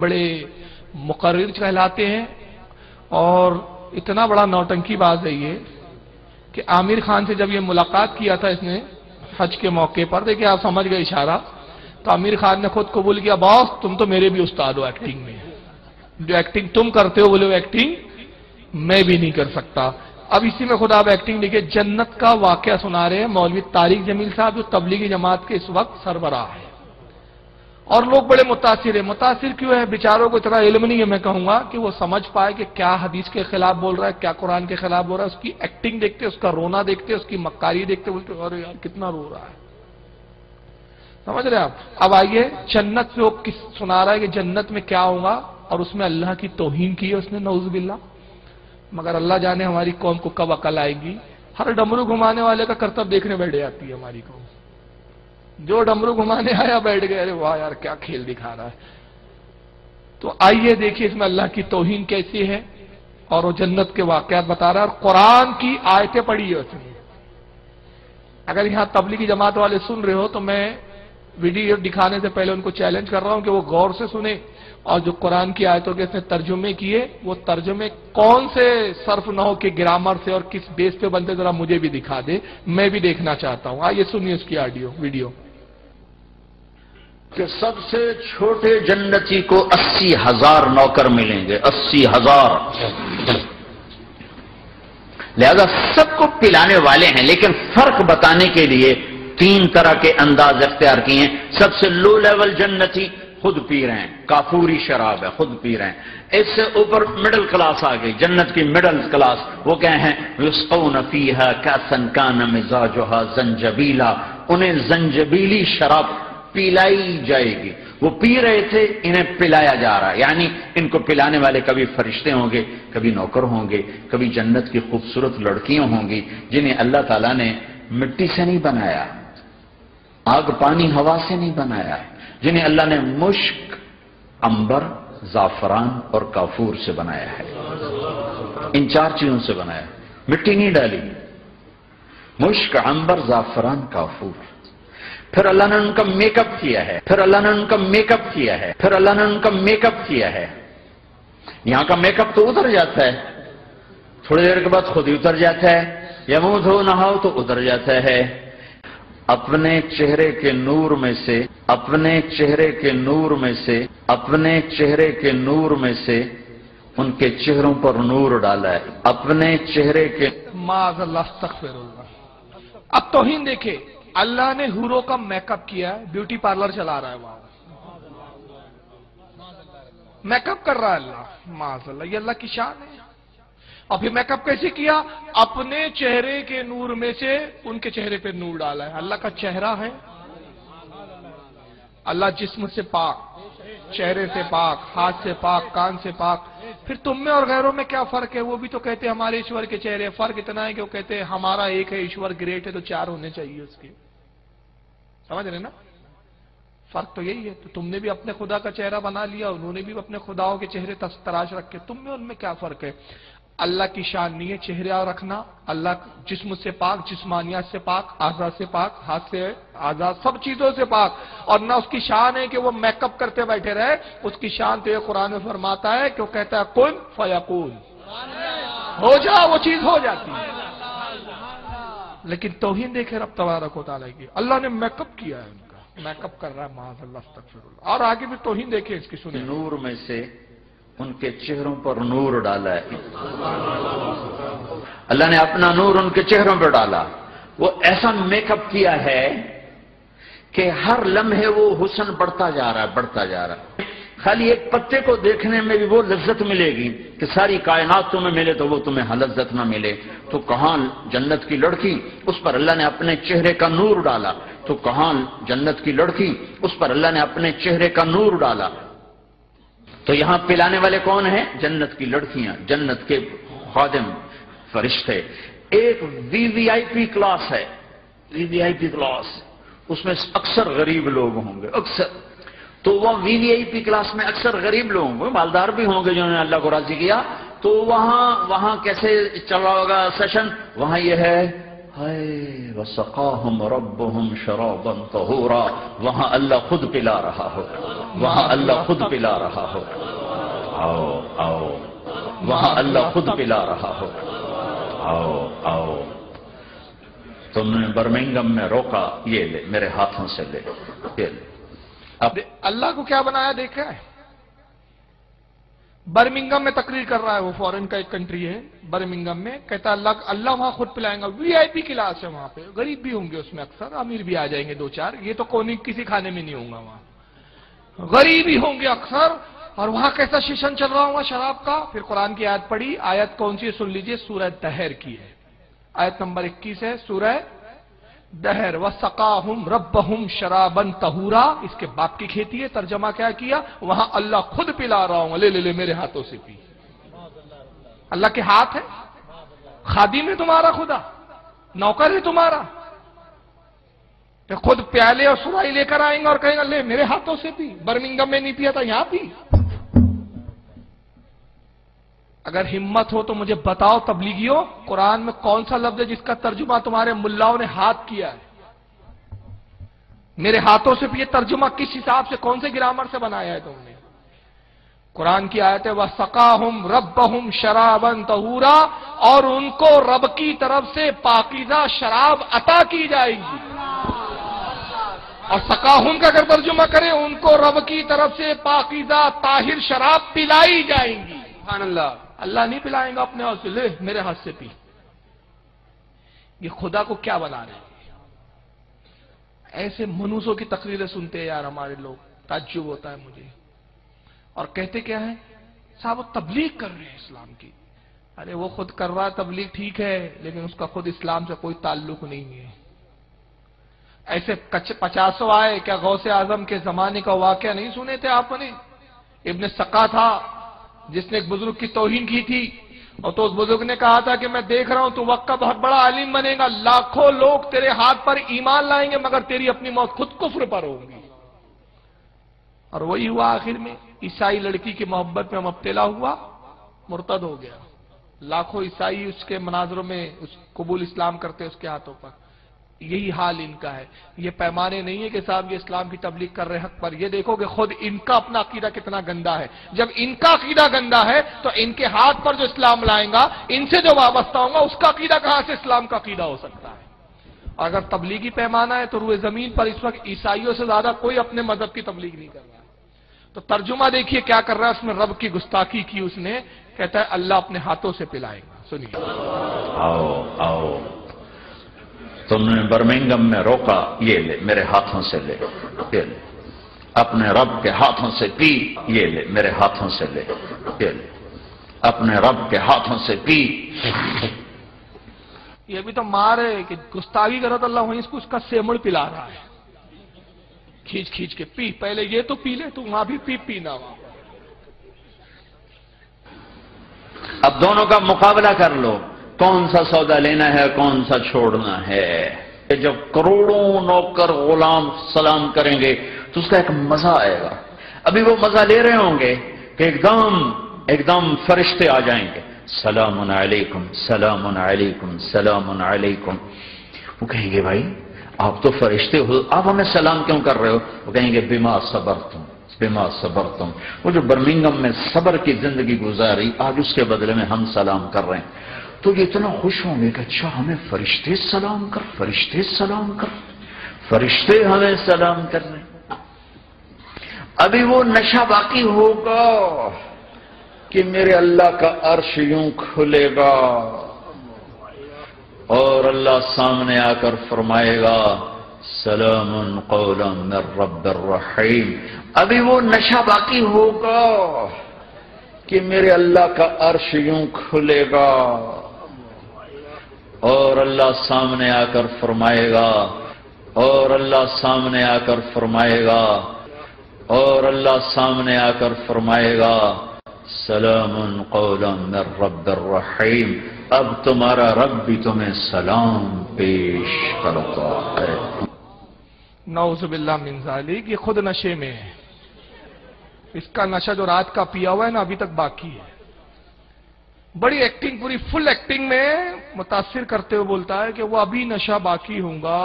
बड़े मुकर्रिर कहलाते हैं। और इतना बड़ा नौटंकी बात है ये कि आमिर खान से जब ये मुलाकात किया था इसने हज के मौके पर, देखिए आप समझ गए इशारा, तो आमिर खान ने खुद कबूल किया, बॉस तुम तो मेरे भी उस्ताद हो एक्टिंग में, जो एक्टिंग तुम करते हो बोले वो एक्टिंग मैं भी नहीं कर सकता। अब इसी में खुद आप एक्टिंग देखिए, जन्नत का वाकया सुना रहे हैं मौलवी तारिक जमील साहब, जो तबलीगी जमात के इस वक्त सरबराह है, और लोग बड़े मुतासिर है। मुतासिर क्यों है? बेचारों को इतना इल्म नहीं है, मैं कहूंगा कि वो समझ पाए कि क्या हदीस के खिलाफ बोल रहा है, क्या कुरान के खिलाफ बोल रहा है। उसकी एक्टिंग देखते, उसका रोना देखते, उसकी मक्कारी देखते, बोलते अरे यार कितना रो रहा है। समझ रहे आप? अब आइए, जन्नत से वो किस सुना रहा है कि जन्नत में क्या होगा, और उसमें अल्लाह की तौहीन की है उसने, नऊज़ुबिल्लाह। मगर अल्लाह जाने हमारी कौम को कब अकल आएगी। हर डमरू घुमाने वाले का करतब देखने बैठ जाती है हमारी कौम। जो डमरू घुमाने आया बैठ गए, अरे वाह यार क्या खेल दिखा रहा है। तो आइए देखिए इसमें अल्लाह की तौहीन कैसी है, और वो जन्नत के वाकयात बता रहा है, और कुरान की आयतें पढ़ी है उसने। अगर यहां तबलीगी जमात वाले सुन रहे हो तो मैं वीडियो दिखाने से पहले उनको चैलेंज कर रहा हूं कि वो गौर से सुने, और जो कुरान की आयतों के इसने तर्जुमे किए, वो तर्जुमे कौन से सर्फ नौ के ग्रामर से और किस बेस पे बनते, जरा मुझे भी दिखा दे, मैं भी देखना चाहता हूं। आइए सुनिए उसकी ऑडियो वीडियो। कि सबसे छोटे जन्नती को 80,000 नौकर मिलेंगे, 80,000। लिहाजा सबको पिलाने वाले हैं, लेकिन फर्क बताने के लिए 3 तरह के अंदाज इख्तियार किए हैं। सबसे लो लेवल जन्नती खुद पी रहे हैं, काफूरी शराब है, खुद पी रहे हैं। इससे ऊपर मिडिल क्लास आ गई, जन्नत की मिडिल क्लास, वो क्या है, युस्क़ौन फ़ीहा कासन कान मिज़ाजुहा ज़ंजबीला, उन्हें ज़ंजबीली शराब पिलाई जाएगी। वो पी रहे थे, इन्हें पिलाया जा रहा है। यानी इनको पिलाने वाले कभी फरिश्ते होंगे, कभी नौकर होंगे, कभी जन्नत की खूबसूरत लड़कियां होंगी जिन्हें अल्लाह ताला ने मिट्टी से नहीं बनाया, आग पानी हवा से नहीं बनाया, जिन्हें अल्लाह ने मुश्क, अंबर, जाफरान और काफूर से बनाया है। इन 4 चीजों से बनाया, मिट्टी नहीं डाली। मुश्क, अंबर, जाफरान, काफूर। फिर अल्लाह ने उनका मेकअप किया है, फिर अल्लाह ने उनका मेकअप किया है, फिर अल्लाह ने उनका मेकअप किया है। यहां का मेकअप तो उतर जाता है, थोड़ी देर के बाद खुद ही उतर जाता है, या मुंह धो नहाओ तो उतर जाता है। अपने चेहरे के नूर में से, अपने चेहरे के नूर में से, अपने चेहरे के नूर में से उनके चेहरों पर नूर डाला है, अपने चेहरे के। माज़अल्लाह, अस्तग़फिरुल्लाह। अब तौहीन देखे, अल्लाह ने हूरों का मेकअप किया है, ब्यूटी पार्लर चला रहा है, वहां मेकअप कर रहा है अल्लाह, माज़अल्लाह, ये अल्लाह की शान है। और फिर मेकअप कैसे किया? अपने चेहरे के नूर में से उनके चेहरे पे नूर डाला है। अल्लाह का चेहरा है, अल्लाह जिस्म से पाक, चेहरे से पाक, हाथ से पाक, कान से पाक। फिर तुम में और गैरों में क्या फर्क है? वो भी तो कहते हैं हमारे ईश्वर के चेहरे। फर्क इतना है कि वो कहते हैं हमारा एक है, ईश्वर ग्रेट है, तो 4 होने चाहिए उसके। समझ रहे ना? फर्क तो यही है। तो तुमने भी अपने खुदा का चेहरा बना लिया, उन्होंने भी अपने खुदाओं के चेहरे तराश रखे। तुम में उनमें क्या फर्क है? अल्लाह की शान नहीं है चेहरा रखना। अल्लाह जिस्म से पाक, जिस्मानियात से पाक, आज़ाद से पाक, हाथ से आज़ाद, सब चीजों से पाक। और ना उसकी शान है कि वो मेकअप करते बैठे रहे। उसकी शान तो ये कुरान में फरमाता है कि वो कहता है कुन फयकून, हो जा, वो चीज हो जाती है। लेकिन तौहीन देखे रब तबारक व तआला की, अल्लाह ने मेकअप किया है, उनका मेकअप कर रहा है, माज़अल्लाह, अस्तग़फिरुल्लाह। और आगे भी तौहीन देखे इसकी, सुने। नूर में से उनके चेहरों पर नूर डाला है, अल्लाह ने अपना नूर उनके चेहरों पर डाला। वो ऐसा मेकअप किया है कि हर लम्हे वो हुस्न बढ़ता जा रहा है, बढ़ता जा रहा है। खाली एक पत्ते को देखने में भी वो लज्जत मिलेगी कि सारी कायनात तुम्हें मिले तो वो तुम्हें लज्जत ना मिले। तो कहां जन्नत की लड़की, उस पर अल्लाह ने अपने चेहरे का नूर डाला। तो कहां जन्नत की लड़की, उस पर अल्लाह ने अपने चेहरे का नूर डाला। तो यहां पिलाने वाले कौन हैं? जन्नत की लड़कियां, जन्नत के खादिम, फरिश्ते। एक वीवीआईपी क्लास है, वीवीआईपी क्लास, उसमें अक्सर गरीब लोग होंगे, अक्सर। तो वह वीवीआईपी क्लास में अक्सर गरीब लोग होंगे, मालदार भी होंगे जिन्होंने अल्लाह को राजी किया। तो वहां कैसे चल रहा होगा सेशन? वहां यह है हाय वसकाहुम रब्बुहुम शराबन तहूरा, वहां अल्लाह खुद पिला रहा हो, वहां अल्लाह खुद पिला रहा हो। आओ आओ, वहां अल्लाह खुद पिला रहा हो। आओ आओ, तुमने बर्मिंघम में रोका, ये ले मेरे हाथों से ले, ये ले। अब अल्लाह को क्या बनाया देखा है? बर्मिंघम में तकरीर कर रहा है, वो फॉरेन का एक कंट्री है, बर्मिंघम में, कहता है अल्लाह वहां खुद पिलाएगा। वीआईपी क्लास है वहां पे, गरीब भी होंगे उसमें, अक्सर अमीर भी आ जाएंगे दो चार, ये तो कोई किसी खाने में नहीं होगा, वहां गरीब ही होंगे अक्सर। और वहां कैसा सेशन चल रहा होगा शराब का। फिर कुरान की आयत पढ़ी, आयत कौन सी है सुन लीजिए, सूरह दहर की है, आयत नंबर 21 है, सूरह दहर। वसकाहुम रब्बहुम शराबन तहूरा, इसके बाप की खेती है, तर्जमा क्या किया, वहां अल्लाह खुद पिला रहा हूं, ले ले ले मेरे हाथों से पी। अल्लाह के हाथ है, खादिम है तुम्हारा खुदा, नौकर है तुम्हारा, तो खुद प्याले और सुराई लेकर आएंगे और कहेंगे ले मेरे हाथों से पी। बर्मिंघम में नहीं पिया था, यहां पी। अगर हिम्मत हो तो मुझे बताओ तबलीगियों, कुरान में कौन सा लफ्ज है जिसका तर्जुमा तुम्हारे मुल्लाओं ने हाथ किया है? मेरे हाथों से ये तर्जुमा किस हिसाब से, कौन से ग्रामर से बनाया है तुमने? कुरान की आयत है, वसकाहुम रब्बहुम शराबन तहूरा, और उनको रब की तरफ से पाकीज़ा शराब अता की जाएगी। और सकाहुम का अगर तर्जुमा करें, उनको रब की तरफ से पाकीज़ा ताहिर शराब पिलाई जाएंगी। सुभान अल्लाह, अल्लाह नहीं पिलाएगा अपने हाथ से, ले मेरे हाथ से पी। ये खुदा को क्या बना रहे हैं? ऐसे मनुष्यों की तकरीरें सुनते हैं यार हमारे लोग, ताज्जुब होता है मुझे। और कहते क्या है, साहब वो तबलीग कर रहे हैं इस्लाम की। अरे वो खुद कर रहा है तबलीग, ठीक है, लेकिन उसका खुद इस्लाम से कोई ताल्लुक नहीं है। ऐसे 50 आए, क्या गौसे आजम के जमाने का वाकया नहीं सुने थे आपने? इब्न सका था जिसने एक बुजुर्ग की तौहीन की थी, और तो उस बुजुर्ग ने कहा था कि मैं देख रहा हूं तू वक्त का बहुत बड़ा आलिम बनेगा, लाखों लोग तेरे हाथ पर ईमान लाएंगे, मगर तेरी अपनी मौत खुद कुफ्र पर होगी। और वही हुआ आखिर में, ईसाई लड़की की मोहब्बत में मुब्तला हुआ, मुर्तद हो गया। लाखों ईसाई उसके मनाजरों में उस कबूल इस्लाम करते उसके हाथों पर। यही हाल इनका है। ये पैमाने नहीं है कि साहब ये इस्लाम की तबलीग कर रहे हक पर। ये देखो कि खुद इनका अपना अकीदा कितना गंदा है। जब इनका अकीदा गंदा है तो इनके हाथ पर जो इस्लाम लाएगा, इनसे जो वाबस्ता होगा, उसका अकीदा कहां से इस्लाम का अकीदा हो सकता है? और अगर तबलीगी पैमाना है तो रुए जमीन पर इस वक्त ईसाइयों से ज्यादा कोई अपने मजहब की तबलीग नहीं कर रहा है। तो तर्जुमा देखिए क्या कर रहा है उसमें, रब की गुस्ताखी की उसने। कहता है अल्लाह अपने हाथों से पिलाएगा। सुनिए, आओ आओ, तुमने बर्मिंघम में रोका, ये ले मेरे हाथों से ले, ये ले अपने रब के हाथों से पी, ये ले मेरे हाथों से ले, ये ले अपने रब के हाथों से पी। ये भी तो मार है कि गुस्ताखी करो तो अल्लाह वहीं इसको उसका सेमड़ पिला रहा है, खींच खींच के पी, पहले ये तो पी ले, तू वहां भी पीना वहां। अब दोनों का मुकाबला कर लो, कौन सा सौदा लेना है, कौन सा छोड़ना है। जब करोड़ों नौकर गुलाम सलाम करेंगे तो उसका एक मजा आएगा। अभी वो मजा ले रहे होंगे कि एकदम फरिश्ते आ जाएंगे, सलामुन अलैकुम सलामुन अलैकुम सलामुन अलैकुम। वो कहेंगे भाई आप तो फरिश्ते हो, आप हमें सलाम क्यों कर रहे हो? वो कहेंगे बिमा सबर तुम। वो जो बर्मिंघम में सबर की जिंदगी गुजारी, आज उसके बदले में हम सलाम कर रहे हैं। तो ये इतना खुश होंगे कि अच्छा हमें फरिश्ते सलाम कर, फरिश्ते हमें सलाम कर रहे हैं। अभी वो नशा बाकी होगा कि मेरे अल्लाह का अर्श यूं खुलेगा और अल्लाह सामने आकर फरमाएगा सलामुन कौलन मिर रब्बिर रहीम। अभी वो नशा बाकी होगा कि मेरे अल्लाह का अर्श यूं खुलेगा और अल्लाह सामने आकर फरमाएगा सलामुन कौलन मिर रब्बिर रहीम। अब तुम्हारा रब भी तुम्हें सलाम पेश करता है। नऊज़ुबिल्लाह मिन ज़ालिक। ये खुद नशे में है, इसका नशा जो रात का पिया हुआ है ना अभी तक बाकी है। बड़ी एक्टिंग, पूरी फुल एक्टिंग में मुतासिर करते हुए बोलता है कि वो अभी नशा बाकी होगा,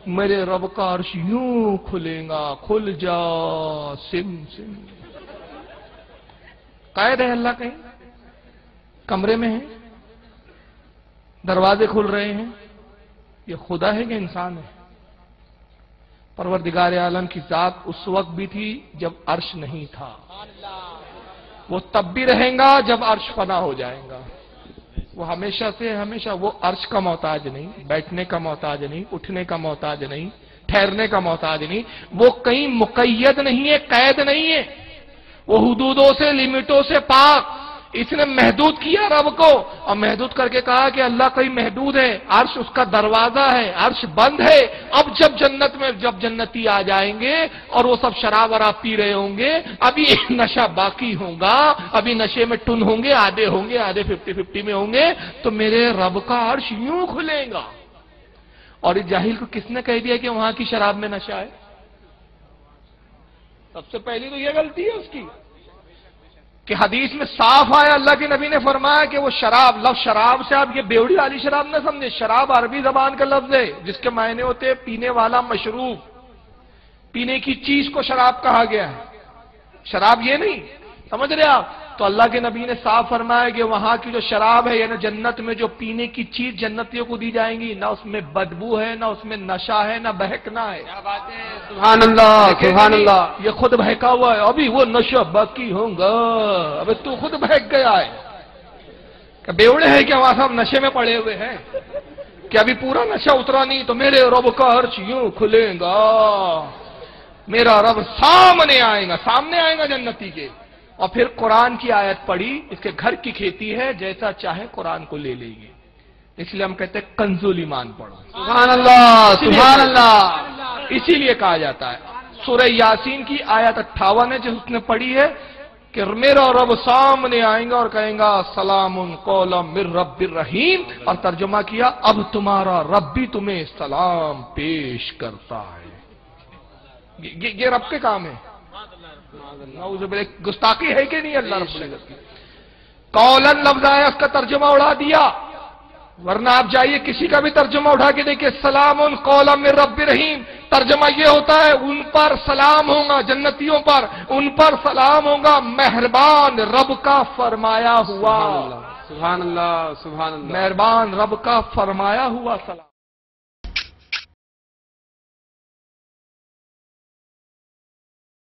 मेरे रब का अर्श यूं खुलेगा, खुल जा सिम सिम। कैद है अल्लाह, कहीं कमरे में है, दरवाजे खुल रहे हैं, ये खुदा है कि इंसान है? परवरदिगार आलम की जात उस वक्त भी थी जब अर्श नहीं था, वो तब भी रहेगा जब अर्श फना हो जाएगा। वो हमेशा से हमेशा वो अर्श का मोहताज नहीं, बैठने का मोहताज नहीं, उठने का मोहताज नहीं, ठहरने का मोहताज नहीं, वो कहीं मुकैयद नहीं है, कैद नहीं है, वो हुदूदों से, लिमिटों से पाक। इसने महदूद किया रब को, और महदूद करके कहा कि अल्लाह कहीं महदूद है, अर्श उसका दरवाजा है, अर्श बंद है। अब जब जन्नत में जब जन्नती आ जाएंगे और वो सब शराब वराब पी रहे होंगे, अभी नशा बाकी होगा, अभी नशे में टुन होंगे, आधे 50-50 में होंगे, तो मेरे रब का अर्श यूं खुलेगा। और इस जाहिल को किसने कह दिया कि वहां की शराब में नशा है? सबसे पहली तो यह गलती है उसकी कि हदीस में साफ आया, अल्लाह के नबी ने फरमाया कि वो शराब, लफ्ज़ शराब से आप ये बेवड़ी वाली शराब न समझे, शराब अरबी जबान का लफ्ज है जिसके मायने होते हैं पीने वाला मशरूब, पीने की चीज को शराब कहा गया है, शराब ये नहीं, समझ रहे आप? तो अल्लाह के नबी ने साफ फरमाया कि वहां की जो शराब है, यानी जन्नत में जो पीने की चीज जन्नतियों को दी जाएंगी, ना उसमें बदबू है, ना उसमें नशा है, ना बहकना है। क्या बात है, सुभान अल्लाह, सुभान अल्लाह। ये खुद बहका हुआ है, अभी वो नशा बाकी होगा, अबे तू खुद बहक गया है। क्या बेवड़े है क्या? वहां सब नशे में पड़े हुए हैं कि अभी पूरा नशा उतरा नहीं, तो मेरे रब का अर्श यूं खुलेगा, मेरा रब सामने आएगा जन्नती के। और फिर कुरान की आयत पढ़ी, इसके घर की खेती है, जैसा चाहे कुरान को ले लेंगे, इसलिए हम कहते हैं कंजुल ईमान पढ़ो। सुभान अल्लाह, सुभान अल्लाह। इसीलिए कहा जाता है, सूरह यासीन की आयत 58 है, जो उसने पढ़ी है कि मेरा रब सामने आएगा और कहेगा सलामुन कौलम मिर रब्बिर रहीम, और तर्जुमा किया अब तुम्हारा रब भी तुम्हें सलाम पेश करता है। ये रब के काम है। गुस्ताखी है कि नहीं अल्लाह रब्बुल इज्जत की? कौलन लफ्ज आया, उसका तर्जुमा उड़ा दिया, वरना आप जाइए किसी का भी तर्जुमा उठा के देखिए, सलामुन कौलम मिर रब्बिर रहीम, तर्जुमा ये होता है उन पर सलाम होगा, जन्नतियों पर उन पर सलाम होगा, मेहरबान रब का फरमाया हुआ। सुभान अल्लाह, सुभान अल्लाह। मेहरबान रब का फरमाया हुआ सलाम।